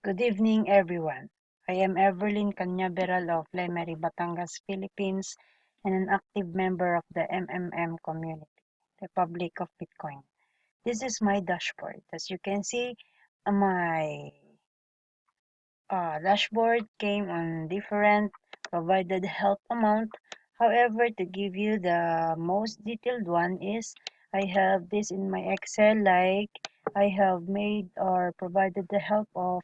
Good evening, everyone. I am Evelyn Canyaveral of Lemery, Batangas, Philippines, and an active member of the MMM community, Republic of Bitcoin. This is my dashboard. As you can see, my dashboard came on different provided help amount. However, to give you the most detailed one is I have this in my Excel, like I have made or provided the help of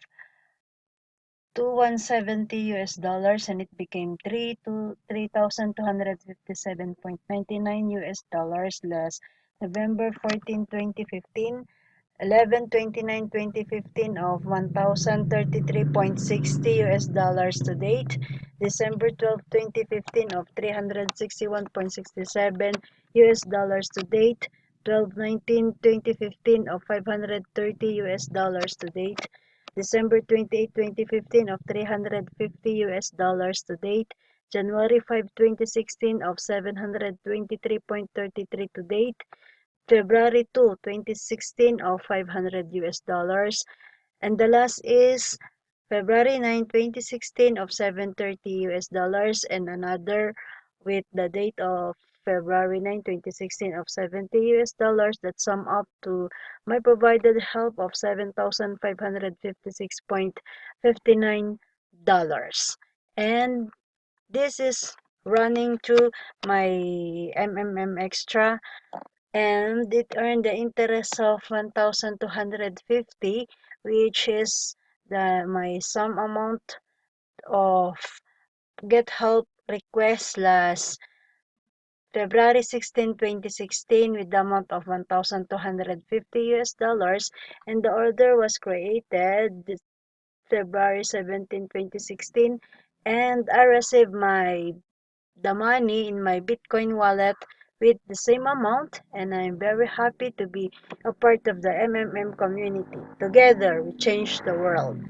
2,170 US dollars, and it became 3,257.99 US dollars less November 14, 2015, 11/29, 2015 of 1,033.60 US dollars to date, December 12, 2015 of 361.67 US dollars to date, 12/19, 2015 of 530 US dollars to date, December 28, 2015 of 350 US dollars to date, January 5, 2016 of 723.33 to date, February 2, 2016 of 500 US dollars, and the last is February 9, 2016 of 730 US dollars, and another with the date of February 9, 2016 of 70 US dollars, that sum up to my provided help of $7,556.59. And this is running through my MMM Extra, and it earned the interest of 1,250, which is my sum amount of get help request last February 16, 2016, with the amount of 1,250 US dollars, and the order was created February 17, 2016, and I received the money in my Bitcoin wallet with the same amount, and I'm very happy to be a part of the MMM community. Together, we change the world.